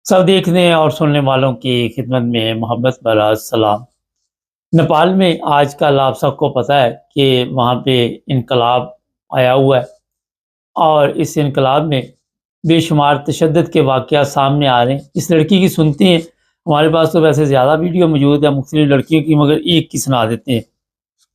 सब देखने और सुनने वालों की खिदमत में मोहब्बत भरा सलाम। नेपाल में आजकल आप सबको पता है कि वहाँ पे इनकलाब आया हुआ है और इस इनकलाब में बेशुमार तशद्दुद के वाक़यात सामने आ रहे हैं। इस लड़की की सुनते हैं, हमारे पास तो वैसे ज़्यादा वीडियो मौजूद है मुख्तलिफ लड़कियों की, मगर एक की सुना देते हैं।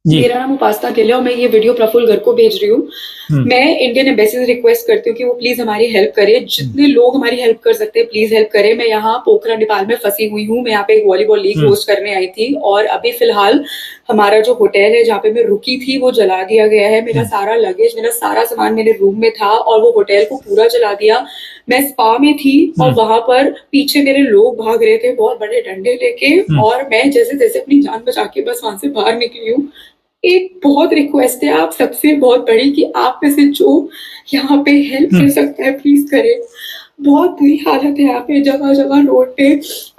जी। मेरा नाम उपासना गिल है और मैं ये वीडियो प्रफुल्ल गर्ग को भेज रही हूँ। हुँ, मैं इंडियन एम्बेसी से रिक्वेस्ट करती हूँ कि वो प्लीज़ हमारी हेल्प करें। हुँ, जितने लोग हमारी हेल्प कर सकते हैं प्लीज़ हेल्प करें। मैं यहाँ पोखरा नेपाल में फँसी हुई हूँ। मैं यहाँ पे एक वॉलीबॉल लीग हुँ, होस्ट करने आई थी और अभी फ़िलहाल हमारा जो होटल है जहाँ पे मैं रुकी थी वो जला दिया गया है। मेरा हुँ, सारा लगेज, मेरा सारा सामान मेरे रूम में था और वो होटल को पूरा जला दिया। मैं स्पा में थी और हुँ, वहाँ पर पीछे मेरे लोग भाग रहे थे बहुत बड़े डंडे लेके हुँ, और मैं जैसे-तैसे अपनी जान बचा के बस वहाँ से बाहर निकली हूँ। एक बहुत रिक्वेस्ट है आप सबसे बहुत बड़ी कि आप में से जो यहाँ पे हेल्प हुँ। कर सकता है प्लीज़ करे। बहुत बुरी हालत है यहाँ पे, जगह-जगह रोड पे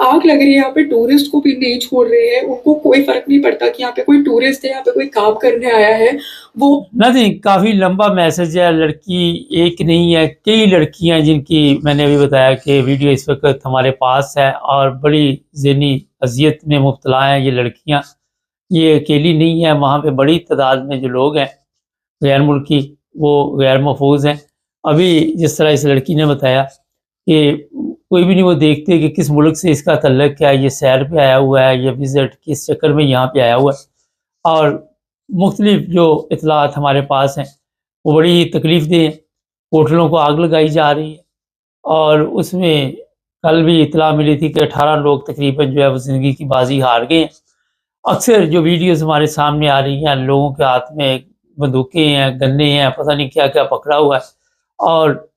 आग लग रही है, यहाँ पे टूरिस्ट को भी नहीं छोड़ रहे हैं। उनको कोई फ़र्क नहीं पड़ता कि यहाँ पे कोई टूरिस्ट है, यहाँ पे कोई काम करने आया है। वो नहीं, काफ़ी लंबा मैसेज है। लड़की एक नहीं है, कई लड़कियाँ जिनकी मैंने अभी बताया कि वीडियो इस वक़्त हमारे पास है और बड़ी ज़हनी अज़ियत में मुब्तला हैं ये लड़कियाँ। ये अकेली नहीं है, वहाँ पे बड़ी तादाद में जो लोग हैं गैर मुल्की, वो गैर महफ़ूज़ हैं। अभी जिस तरह इस लड़की ने बताया कि कोई भी नहीं वो देखते कि किस मुल्क से इसका तल्लुक़ क्या है, ये सैर पे आया हुआ है या विज़िट किस चक्कर में यहाँ पे आया हुआ है। और मुख्तलिफ जो इत्तलात हमारे पास हैं, वो बड़ी तकलीफ़देह हैं। होटलों को आग लगाई जा रही है और उसमें कल भी इत्तला मिली थी कि 18 लोग तकरीबन जो है वो ज़िंदगी की बाज़ी हार गए हैं। अक्सर जो वीडियोज़ हमारे सामने आ रही हैं, लोगों के हाथ में बंदूकें हैं, गन्ने हैं, पता नहीं क्या-क्या पकड़ा हुआ है और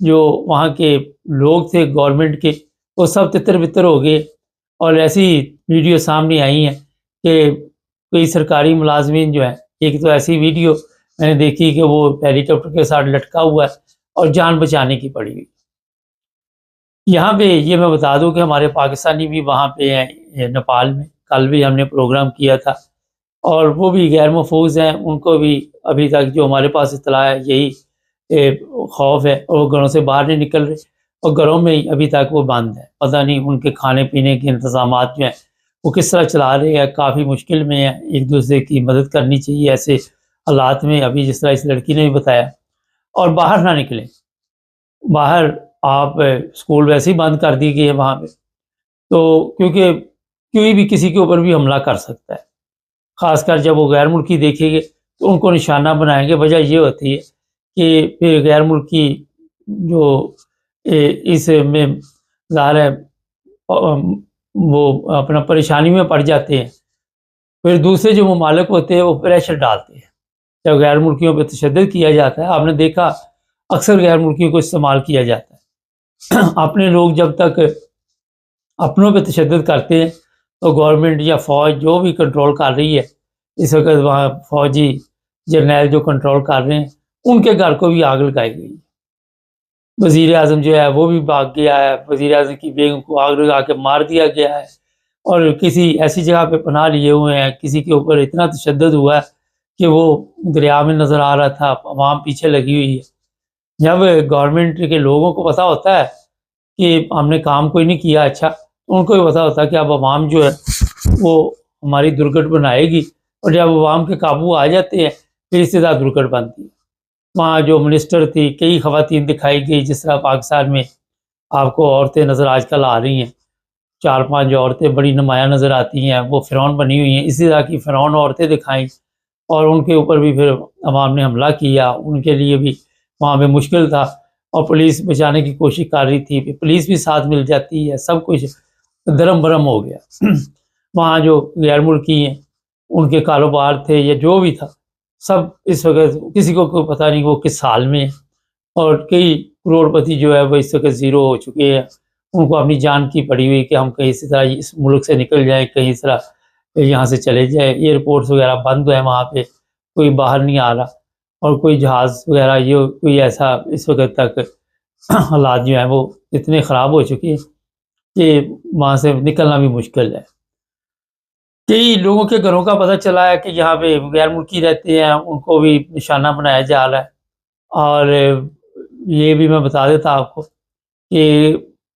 जो वहाँ के लोग थे गवर्नमेंट के, वो सब तितर-बितर हो गए और ऐसी वीडियो सामने आई हैं कि कोई सरकारी मुलाज़मीन जो है, एक तो ऐसी वीडियो मैंने देखी कि वो हेलीकॉप्टर के साथ लटका हुआ है और जान बचाने की पड़ी हुई। यहाँ पे ये मैं बता दूँ कि हमारे पाकिस्तानी भी वहाँ पे हैं नेपाल में, कल भी हमने प्रोग्राम किया था और वो भी गैर महफ़ूज़ हैं, उनको भी अभी तक जो हमारे पास इत्तला है यही खौफ़ है और वो घरों से बाहर नहीं निकल रहे और घरों में ही अभी तक वो बंद हैं। पता नहीं उनके खाने-पीने के इंतज़ामात जो हैं, वो किस तरह चला रहे हैं, काफ़ी मुश्किल में हैं, एक-दूसरे की मदद करनी चाहिए ऐसे हालात में, अभी जिस तरह इस लड़की ने भी बताया और बाहर ना निकलें। बाहर आप स्कूल वैसे ही बंद कर दी गई है वहाँ पे, तो क्योंकि कोई भी किसी के ऊपर भी हमला कर सकता है। ख़ासकर जब वो गैर मुल्की देखेंगे तो उनको निशाना बनाएँगे। वजह ये होती है कि फिर गैर मुल्की जो इसमें ज़ाहिर है वो अपना परेशानी में पड़ जाते हैं। फिर दूसरे जो ममालिक होते हैं वो प्रेशर डालते हैं। जब गैर मुल्कियों पे तशद्दुद किया जाता है, आपने देखा अक्सर गैर मुल्कियों को इस्तेमाल किया जाता है। अपने लोग जब तक अपनों पे तशद्दुद करते हैं तो गवर्नमेंट या फ़ौज जो भी कंट्रोल कर रही है, इस वक़्त वहाँ फ़ौजी जर्नैल जो कंट्रोल कर रहे हैं, उनके घर को भी आग लगाई गई। वज़ीर-ए-आज़म जो है वो भी भाग गया है, वज़ीर-ए-आज़म की बेगम को आग लगा के मार दिया गया है और किसी ऐसी जगह पे पनाह लिए हुए हैं, किसी के ऊपर इतना तशद्दुद हुआ है कि वो दरिया में नज़र आ रहा था, अवाम पीछे लगी हुई है। जब गवर्नमेंट के लोगों को पता होता है कि हमने काम कोई नहीं किया अच्छा, तो उनको भी पता होता है कि अब अवाम जो है वो हमारी दुर्गत बनाएगी और जब अवाम के काबू आ जाते हैं, फिर इससे ज़्यादा दुर्गत बनती है। वहाँ जो मिनिस्टर थी, कई ख़वातीन दिखाई गई, जिस तरह पाकिस्तान में आपको औरतें नज़र आजकल आ रही हैं, 4-5 जो औरतें बड़ी नुमायाँ नज़र आती हैं, वो फ़िरौन बनी हुई हैं, इसी तरह की फ़िरौन औरतें दिखाईं और उनके ऊपर भी फिर अवाम ने हमला किया, उनके लिए भी वहाँ पे मुश्किल था और पुलिस बचाने की कोशिश कर रही थी, फिर पुलिस भी साथ मिल जाती है, सब कुछ दरम-बरम हो गया। वहाँ जो गैर मुल्की हैं, उनके कारोबार थे या जो भी था, सब इस वक़्त किसी को कोई पता नहीं वो किस हाल में है और कई करोड़पति जो है वो इस वक़्त ज़ीरो हो चुके हैं। उनको अपनी जान की पड़ी हुई कि हम कहीं इसी तरह इस मुल्क से निकल जाएँ, कहीं इस तरह यहाँ से चले जाएँ। एयरपोर्ट्स वग़ैरह बंद है वहाँ पे, कोई बाहर नहीं आ रहा और कोई जहाज़ वग़ैरह ये कोई ऐसा इस वक़्त तक हालात जो हैं वो इतने ख़राब हो चुके हैं कि वहाँ से निकलना भी मुश्किल है। कई लोगों के घरों का पता चला है कि यहाँ पे गैर मुल्की रहते हैं, उनको भी निशाना बनाया जा रहा है और ये भी मैं बता देता आपको कि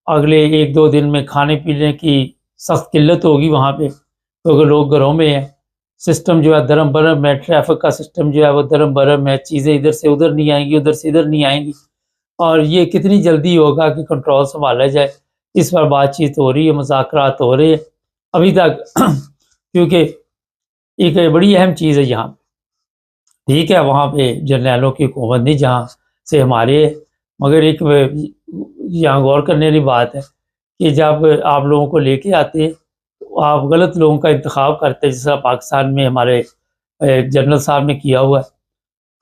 अगले 1-2 दिन में खाने पीने की सख्त किल्लत होगी वहाँ पे, क्योंकि लोग घरों में हैं। सिस्टम जो है दरम बरम है, ट्रैफिक का सिस्टम जो है वो दरम बरम है, चीज़ें इधर से उधर नहीं आएंगी, उधर से इधर नहीं आएंगी। और ये कितनी जल्दी होगा कि कंट्रोल संभाला जाए, इस पर बातचीत हो रही है, मुज़ाकरात हो रहे हैं अभी तक। क्योंकि एक बड़ी अहम चीज़ है यहाँ, ठीक है वहाँ पे जर्नैलों की हुकूमत नहीं जहाँ से हमारे, मगर एक यहाँ गौर करने वाली बात है कि जब आप लोगों को लेके आते हैं तो आप गलत लोगों का इंतखाब करते हैं, जिस तरह पाकिस्तान में हमारे जनरल साहब ने किया हुआ है,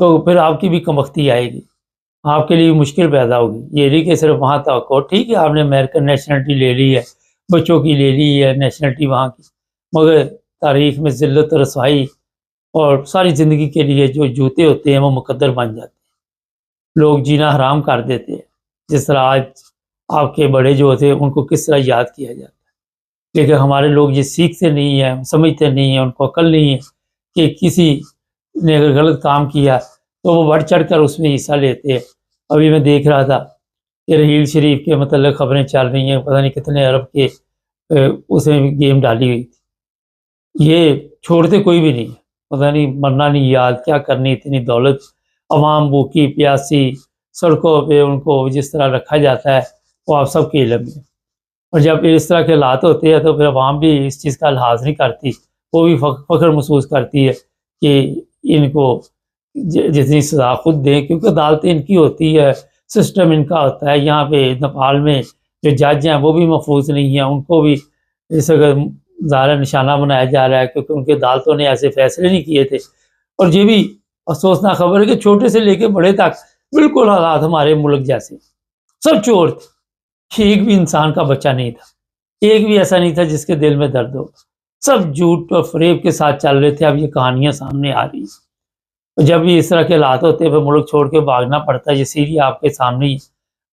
तो फिर आपकी भी कमबख्ती आएगी, आपके लिए भी मुश्किल पैदा होगी। ये नहीं कि सिर्फ वहाँ तक हो, ठीक है आपने अमेरिकन नेशनलिटी ले ली है, बच्चों की ले ली है नेशनलिटी वहाँ की, मगर तारीख में ज़िल्लत रसवाई और सारी ज़िंदगी के लिए जो जूते होते हैं वो मुकद्दर बन जाते हैं, लोग जीना हराम कर देते हैं। जिस तरह आज आपके बड़े जो होते हैं उनको किस तरह याद किया जाता है, लेकिन हमारे लोग ये सीखते नहीं हैं, समझते नहीं हैं, उनको अक्ल नहीं है कि किसी ने अगर गलत काम किया तो वो बढ़ चढ़ कर उसमें हिस्सा लेते हैं। अभी मैं देख रहा था कि रहील शरीफ के मतलब खबरें चल रही हैं, पता नहीं कितने अरब के उसमें गेम डाली हुई थी। ये छोड़ते कोई भी नहीं है, पता नहीं मरना नहीं याद, क्या करनी इतनी दौलत, अवाम भूखी प्यासी सड़कों पे उनको जिस तरह रखा जाता है वो आप सबके इल्म में। और जब इस तरह के हालात होते हैं तो फिर अवाम भी इस चीज़ का लिहाज नहीं करती, वो भी फ़ख्र महसूस करती है कि इनको जितनी सज़ा खुद दें, क्योंकि अदालतें इनकी होती है, सिस्टम इनका होता है। यहाँ पे नेपाल में जो जज हैं वो भी महफूज नहीं हैं, उनको भी इस ज़ाहिर निशाना बनाया जा रहा है, क्योंकि उनकी अदालतों ने ऐसे फैसले नहीं किए थे। और ये भी अफसोसनाक खबर है कि छोटे से लेके बड़े तक बिल्कुल हालात हमारे मुल्क जैसे, सब चोर थे, एक भी इंसान का बच्चा नहीं था, एक भी ऐसा नहीं था जिसके दिल में दर्द हो, सब झूठ और फरेब के साथ चल रहे थे। अब ये कहानियां सामने आ रही हैं, तो जब भी इस तरह के हालात होते हैं फिर मुल्क छोड़ के भागना पड़ता है। ये सीरिया आपके सामने ही,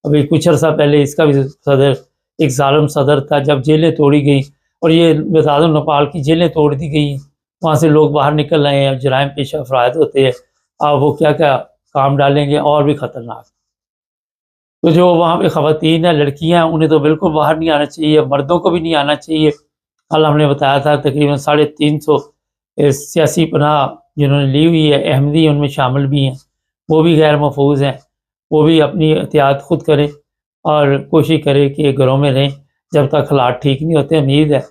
अभी कुछ अर्सा पहले इसका भी सदर एक जालिम सदर था, जब जेलें तोड़ी गई, और ये बता दो नेपाल की जेलें तोड़ दी गई, वहाँ से लोग बाहर निकल रहे हैं, जराइम पेशा अफराद होते हैं, अब वो क्या क्या काम डालेंगे और भी ख़तरनाक। तो जो वहाँ पे ख़वातीन हैं, लड़कियाँ हैं, उन्हें तो बिल्कुल बाहर नहीं आना चाहिए, मर्दों को भी नहीं आना चाहिए। कल हमने बताया था तकरीबन 350 सियासी पनाह जिन्होंने ली हुई है, अहमदी उनमें शामिल भी हैं, वो भी गैर महफूज हैं, वो भी अपनी एहतियात खुद करें और कोशिश करें कि घरों में रहें जब तक हालात ठीक नहीं होते। उम्मीद है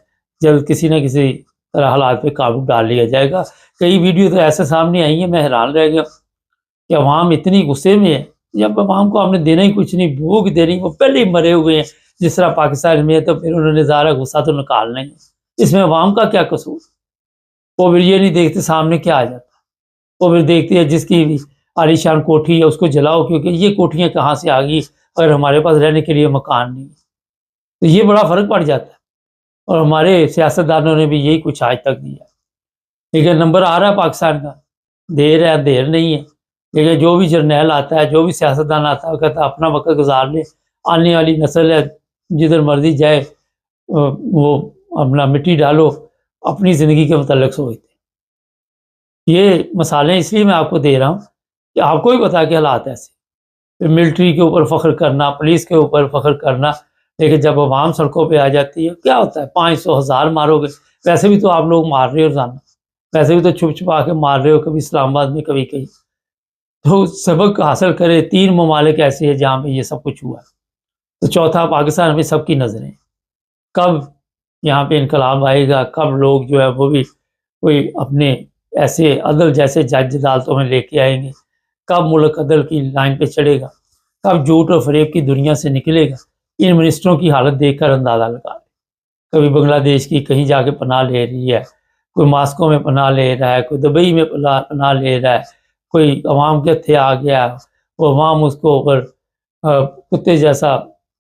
जल्द किसी न किसी तरह हालात पे काबू डाल लिया जाएगा। कई वीडियो तो ऐसे सामने आई हैं, मैं हैरान रह गया कि अवाम इतनी गुस्से में है, जब अवाम को आपने देना ही कुछ नहीं, भूख देनी, वो पहले ही मरे हुए हैं जिस तरह पाकिस्तान में है, तो फिर उन्होंने ज़ारा गुस्सा तो निकालना ही, इसमें अवाम का क्या कसूर। वो फिर ये नहीं देखते सामने क्या आ जाता, वो फिर देखते हैं जिसकी भी आलीशान कोठी है उसको जलाओ, क्योंकि ये कोठियाँ कहाँ से आ गई अगर हमारे पास रहने के लिए मकान नहीं है। तो ये बड़ा फ़र्क पड़ जाता है, और हमारे सियासतदानों ने भी यही कुछ आज तक दिया। लेकिन नंबर आ रहा है पाकिस्तान का, देर है देर नहीं है, लेकिन जो भी जर्नैल आता है, जो भी सियासतदान आता है, वो कहता है अपना वक्त गुजार ले, आने वाली नस्ल है जिधर मर्जी जाए वो अपना मिट्टी डालो, अपनी ज़िंदगी के मतलब सोचते। ये मसाले इसलिए मैं आपको दे रहा हूँ कि आपको भी पता कि हालात ऐसे, फिर मिलिट्री के ऊपर फ़ख्र करना, पुलिस के ऊपर फ़ख्र करना, लेकिन जब अवाम सड़कों पे आ जाती है क्या होता है, 500 हज़ार मारोगे, वैसे भी तो आप लोग मार रहे हो रोज़ाना, वैसे भी तो छुप छुपा के मार रहे हो, कभी इस्लामाबाद में कभी कहीं। तो सबक हासिल करे, 3 ममालिक ऐसे हैं जहाँ पे ये सब कुछ हुआ है, तो चौथा पाकिस्तान में सबकी नज़रें, कब यहाँ पे इनकलाब आएगा, कब लोग जो है वो भी कोई अपने ऐसे अदल जैसे जज अदालतों में लेके आएंगे, कब मुल्क अदल की लाइन पे चढ़ेगा, कब झूठ और फरेब की दुनिया से निकलेगा। इन मिनिस्टरों की हालत देखकर अंदाज़ा लगा लें, कभी बांग्लादेश की कहीं जाके पनाह ले रही है, कोई मास्को में पनाह ले रहा है, कोई दुबई में पनाह ले रहा है, कोई अवाम के हथे आ गया, वो अवाम उसको ऊपर कुत्ते जैसा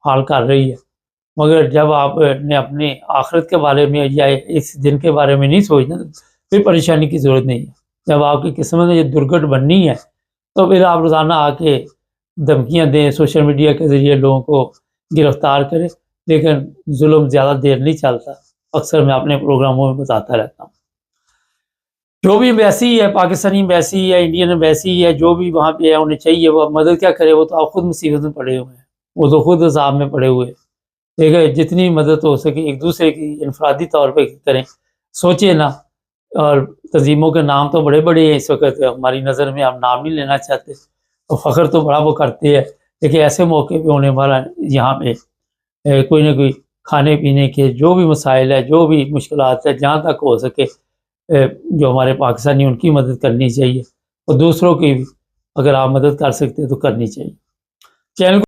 हाल कर रही है। मगर जब आपने अपने आखिरत के बारे में या इस दिन के बारे में नहीं सोचना, फिर परेशानी की ज़रूरत नहीं है। जब आपकी किस्मत में ये दुर्घट बननी है तो फिर आप रोज़ाना आके धमकियाँ दें, सोशल मीडिया के ज़रिए लोगों को गिरफ़्तार करें, लेकिन जुल्म ज़्यादा देर नहीं चलता। अक्सर मैं अपने प्रोग्रामों में बताता रहता हूँ। जो भी एम्बेसी है, पाकिस्तानी एम्बेसी है, इंडियन एम्बेसी है, जो भी वहाँ पे है, उन्हें चाहिए वो मदद क्या करे, वो तो आप खुद मुसीबत में पड़े हुए हैं, वो तो खुद अज़ाब में पड़े हुए हैं। देखिए जितनी मदद हो सके एक दूसरे की इनफरादी तौर पे करें, सोचे ना। और तंजीमों के नाम तो बड़े-बड़े हैं इस वक़्त हमारी नज़र में, हम नाम नहीं लेना चाहते। और फ़ख्र तो बड़ा वो करते हैं, देखिए ऐसे मौके पे होने वाला है यहाँ पे कोई ना कोई खाने-पीने के जो भी मसाइल है, जो भी मुश्किलात है, जहाँ तक हो सके जो हमारे पाकिस्तानी उनकी मदद करनी चाहिए और दूसरों की भी अगर आप मदद कर सकते हैं तो करनी चाहिए। चैनल